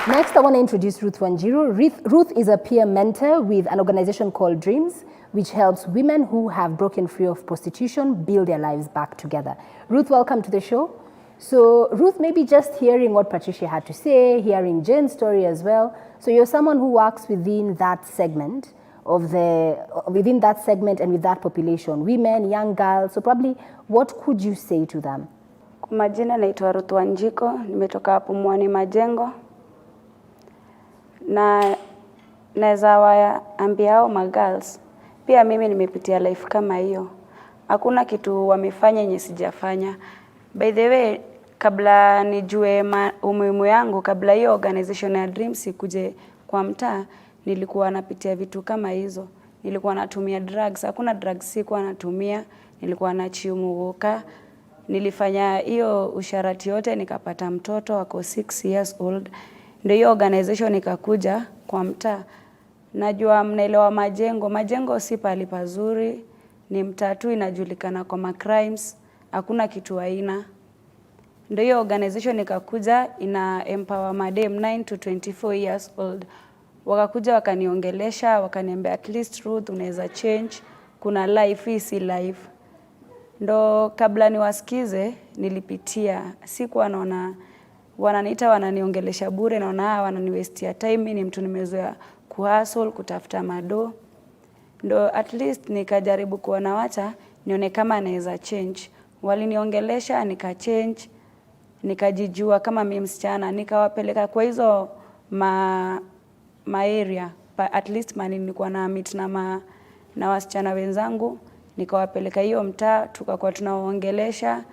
Next, I want to introduce Ruth Wanjiru. Ruth is a peer mentor with an organization called Dreams, which helps women who have broken free of prostitution build their lives back together. Ruth, welcome to the show. So Ruth, maybe just hearing what Patricia had to say, hearing Jane's story as well. So you're someone who works within that segment and with that population, women, young girls. So probably, what could you say to them? Kwa majina naitwa Ruth Wanjiru, nimetoka hapo Mwani Majengo. Na naweza waambia hao magirls, pia mimi nimepitia life kama hiyo. Hakuna kitu wamefanya yenye sijafanya. By the way, kabla nijue umuhimu yangu, kabla hiyo organization ya Dreams kuje kwa mtaa, nilikuwa napitia vitu kama hizo. Nilikuwa natumia drugs, hakuna drugs sikuwa natumia, nilikuwa nachiumuka. Nilifanya hiyo usharati yote, nikapata mtoto wako 6 years old. Ndio hiyo organization ikakuja kwa mtaa. Najua mnaelewa Majengo. Majengo si pahali pazuri, ni mtaa tu inajulikana kwa crimes, hakuna kitu haina. Ndio hiyo organization ikakuja ina empower madem 9 to 24 years old. Wakakuja wakaniongelesha, wakaniambia at least Ruth unaweza change, kuna life hii si life. Ndo kabla niwasikize nilipitia, sikuwa naona wananiita wananiongelesha bure, naona wananiwestia time, mimi ni mtu nimezoea kuhustle, kutafuta mado. Ndo at least nikajaribu kuona wacha nione kama naweza change. Waliniongelesha nikachange, nikajijua kama mimi msichana, nikawapeleka kwa hizo area, at least mani nilikuwa na meet na wasichana wenzangu, nikawapeleka hiyo mtaa, tukakuwa tunawaongelesha.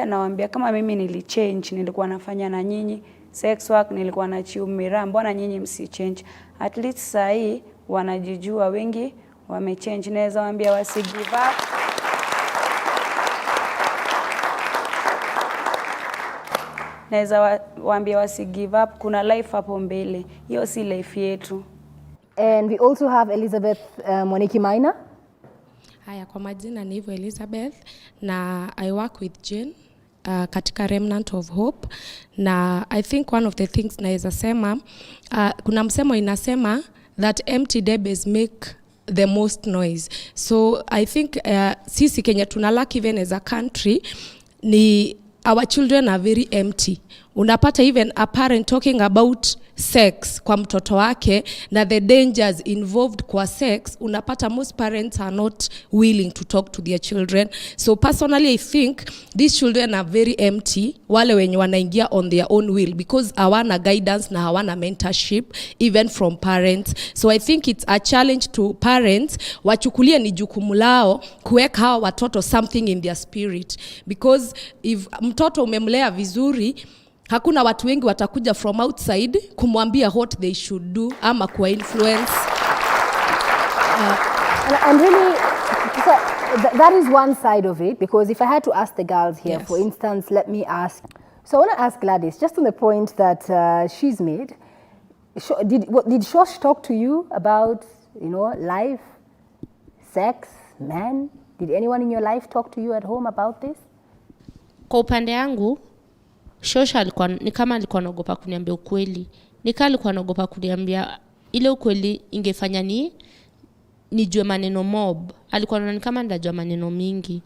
Nawaambia kama mimi nilichange, nilikuwa nafanya na nyinyi sex work, nilikuwa nachiumira, mbona nyinyi msichange? At least saa hii wanajijua, wengi wamechange. Naweza waambia wasi give up. Naweza waambia wasi give up, kuna life hapo mbele. Hiyo si life yetu. And we also have Elizabeth Moniki Maina. Haya, kwa majina ni Elizabeth na I work with Jane katika Remnant of Hope, na I think one of the things naweza sema, kuna msemo inasema that empty debates make the most noise. So I think sisi Kenya tuna lack even as a country, ni our children are very empty. Unapata even a parent talking about sex kwa mtoto wake na the dangers involved kwa sex, unapata most parents are not willing to talk to their children. So personally I think these children are very empty, wale wenye wanaingia on their own will, because hawana guidance na hawana mentorship even from parents. So I think it's a challenge to parents, wachukulie ni jukumu lao kuweka hawa watoto something in their spirit, because if mtoto umemlea vizuri, hakuna watu wengi watakuja from outside kumwambia what they should do ama kuwa influence. And really, so that is one side of it, because if I had to ask the girls here, yes. For instance, let me ask. So I want to ask Gladys, just on the point that she's made. Did Shosh talk to you about, life, sex, men? Did anyone in your life talk to you at home about this? Kwa upande yangu, Shosha alikuwa ni kama alikuwa anaogopa kuniambia ukweli. Alikuwa anaogopa kuniambia ile ukweli ingefanya nijue maneno mob. Alikuwa anaona kama ndajua maneno mingi.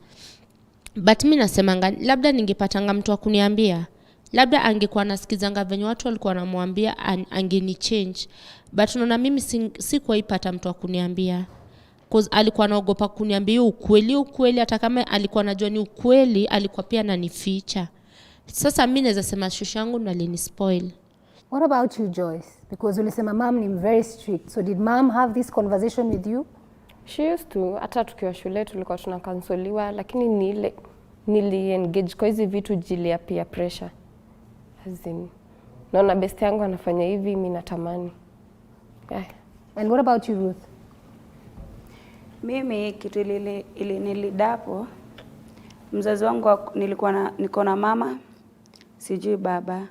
But mimi nasemanga labda ningepatanga mtu wa kuniambia. Labda angekuwa nasikizanga venye watu walikuwa wanamwambia angeni change. But unaona mimi sikuwa ipata mtu wa kuniambia. Cause alikuwa anaogopa kuniambia ukweli, hata kama alikuwa anajua ni ukweli, alikuwa pia ananificha. Sasa mimi naweza sema shosha yangu ndo alinispoil. What about you, Joyce? Because ulisema mom ni very strict. So did mom have this conversation with you? She used to. Hata tukiwa shule tulikuwa tunakansoliwa, lakini nili engage kwa hizi vitu jili ya peer pressure. Naona best yangu anafanya hivi, mimi natamani. Yeah. And what about you, Ruth? Mimi kitu nilidapo, mzazi wangu niko na mama, sijui baba.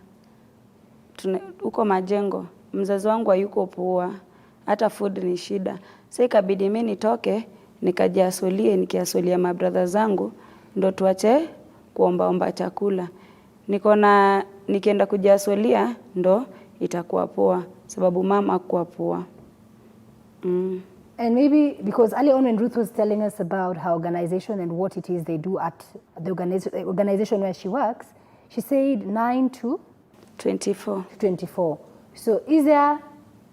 Uko Majengo, mzazi wangu hayuko poa, hata food ni shida. Sasa ikabidi mimi nitoke, nikiasolia mabrother zangu, ndo tuache kuomba chakula. Nikienda kujiasolia, ndo itakuwa poa, sababu mama hakuwa poa. And maybe because earlier on when Ruth was telling us about her organization and what it is they do at the organization where she works, she said 9 to 24. 24. So is there,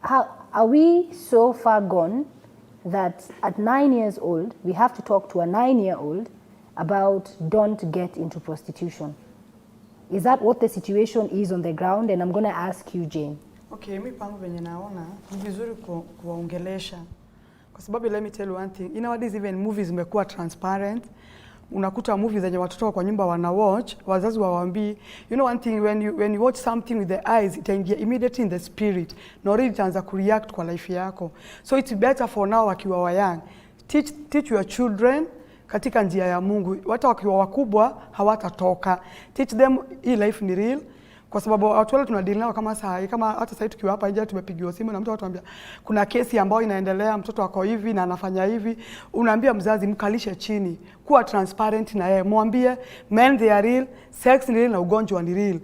are we so far gone that at 9 years old, we have to talk to a 9-year-old about don't get into prostitution? Is that what the situation is on the ground? And I'm going to ask you, Jane. Okay, mi pangu venye naona ni vizuri kuwaongelesha. Kwa sababu let me tell you one thing, nowadays even movies zimekuwa transparent. Unakuta movies zenye watoto kwa nyumba wana watch, wazazi wawaambii. You know one thing, when you watch something with the eyes, itaingia immediately in the spirit. Na already itaanza kureact kwa life yako. So it's better for now wakiwa wa young. Teach your children katika njia ya Mungu. Hata wakiwa wakubwa hawatatoka. Teach them hii life ni real. Kwa sababu watu wale tunadeal nao kama hata sasa tukiwa hapa nje tumepigiwa simu na mtu atuambia kuna kesi ambayo inaendelea, mtoto wako hivi na anafanya hivi. Unaambia mzazi mkalishe chini, kuwa transparent na yeye, mwambie men they are real, sex ni real na ugonjwa ni real.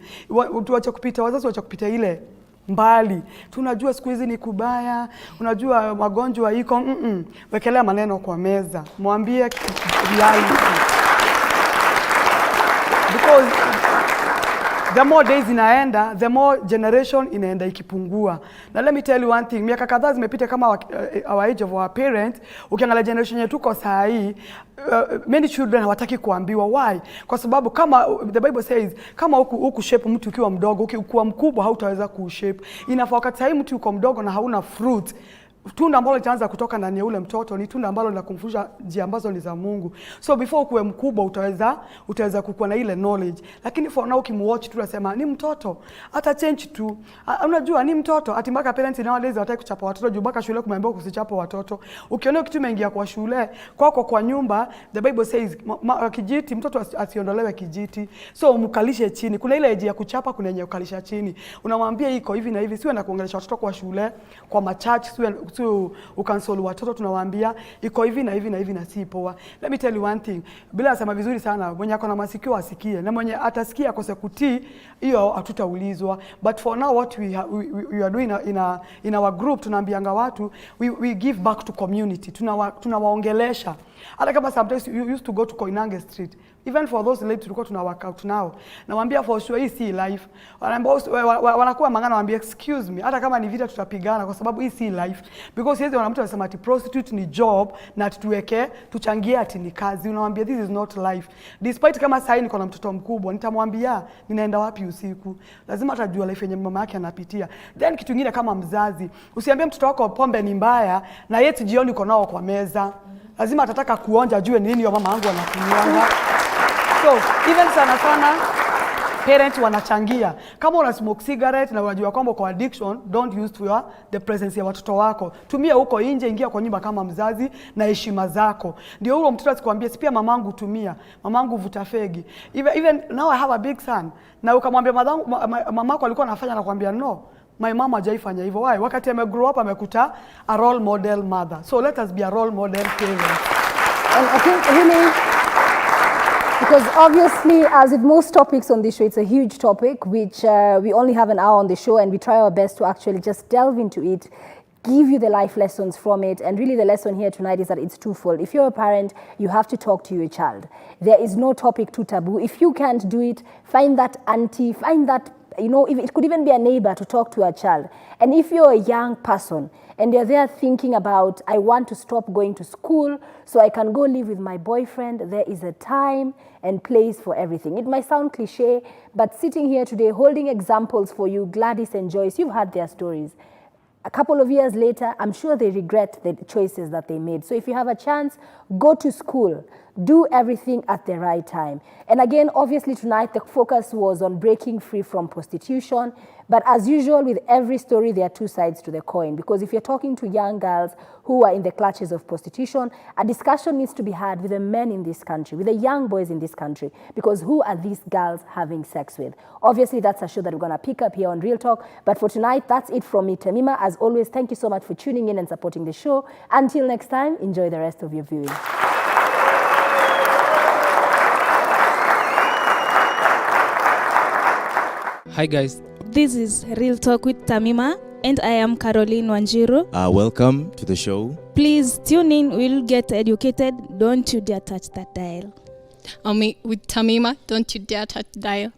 Tuache kupita, wazazi waache kupita ile mbali. Tunajua siku hizi ni kubaya, unajua magonjwa iko wekelea maneno kwa meza. Mwambie reality. Because the more days inaenda, the more generation inaenda ikipungua. Na let me tell you one thing, miaka kadhaa zimepita kama our age of our parents, ukiangalia generation yetu tuko saa hii, many children hawataki kuambiwa. Why? Kwa sababu kama the Bible says, kama huku shape mtu ukiwa mdogo, ukikuwa mkubwa hautaweza kushape. Inafaa wakati saa hii mtu uko mdogo na hauna fruit, tunda ambalo litaanza kutoka ndani ya ule mtoto ni tunda ambalo linakumfundisha njia ambazo ni za Mungu. So before ukuwe mkubwa utaweza kukua na ile knowledge. Lakini for now ukimwatch tu unasema ni mtoto, hata change tu. Unajua ni mtoto, ati mpaka parents nowadays hawataka kuchapa watoto juu mpaka shule kumeambiwa kusichapa watoto. Ukiona kitu imeingia kwa shule, kwa nyumba, the Bible says kijiti mtoto asiondolewe kijiti. So umkalishe chini. Kuna ile age ya kuchapa, kuna yenye kukalisha chini. Unamwambia iko hivi na hivi, siwe na kuongelesha watoto kwa shule, kwa machurch, so ukansolu watoto tunawaambia iko hivi na hivi na hivi na si poa. Let me tell you one thing, bila nasema vizuri sana, mwenye ako na masikio asikie na mwenye atasikia akose kutii, hiyo hatutaulizwa. But for now what we are doing in our group, tunaambianga watu we give back to community, tunawaongelesha. Hata kama sometimes you used to go to Koinange Street, even for those ladies tulikuwa tuna work out now, nawaambia for sure hii si life. Wanakuwa mangana waambia excuse me, hata kama ni vita tutapigana kwa sababu hii si life. Because hizi wanamtu wanasema ati prostitute ni job na tuchangie ati ni kazi. Unawaambia this is not life. Despite kama sasa niko na mtoto mkubwa, nitamwambia ninaenda wapi usiku. Lazima atajua life yenye mama yake anapitia. Then kitu kingine kama mzazi, usiambie mtoto wako pombe ni mbaya na yeti jioni uko nao kwa meza. Lazima atataka kuonja ajue nini ya mama yangu anakunyanga. So, even sana parents wanachangia. Kama una smoke cigarette na unajua kwamba kwa addiction, don't use to the presence ya watoto wako. Tumia huko nje, ingia kwa nyumba kama mzazi na heshima zako. Ndio huyo mtoto asikwambie si pia mamangu tumia, mamangu vuta fegi. Even now I have a big son. Na ukamwambia mamako alikuwa anafanya na kuambia no. My mama hajaifanya hivyo. Why? Wakati grow up amekuta a role model mother. So let us be a role model parents. And I think really, because obviously, as with most topics on this show, it's a huge topic, which we only have an hour on the show, and we try our best to actually just delve into it, give you the life lessons from it. And really the lesson here tonight is that it's twofold. If you're a parent, you have to talk to your child. There is no topic too taboo. If you can't do it, find that auntie, find that, you know, if it could even be a neighbor to talk to a child. And if you're a young person and you're there thinking about, I want to stop going to school so I can go live with my boyfriend, there is a time and place for everything. It might sound cliche, but sitting here today holding examples for you, Gladys and Joyce, you've heard their stories. A couple of years later, I'm sure they regret the choices that they made. So if you have a chance, go to school. Do everything at the right time. And again, obviously tonight, the focus was on breaking free from prostitution. But as usual, with every story, there are two sides to the coin. Because if you're talking to young girls who are in the clutches of prostitution, a discussion needs to be had with the men in this country, with the young boys in this country. Because who are these girls having sex with? Obviously, that's a show that we're going to pick up here on Real Talk. But for tonight, that's it from me, Tamima. As always, thank you so much for tuning in and supporting the show. Until next time, enjoy the rest of your viewing. Hi guys. This is Real Talk with Tamima, and I am Caroline Wanjiru. Welcome to the show. Please tune in, we'll get educated. Don't you dare touch that dial. I'm with Tamima, don't you dare touch the dial.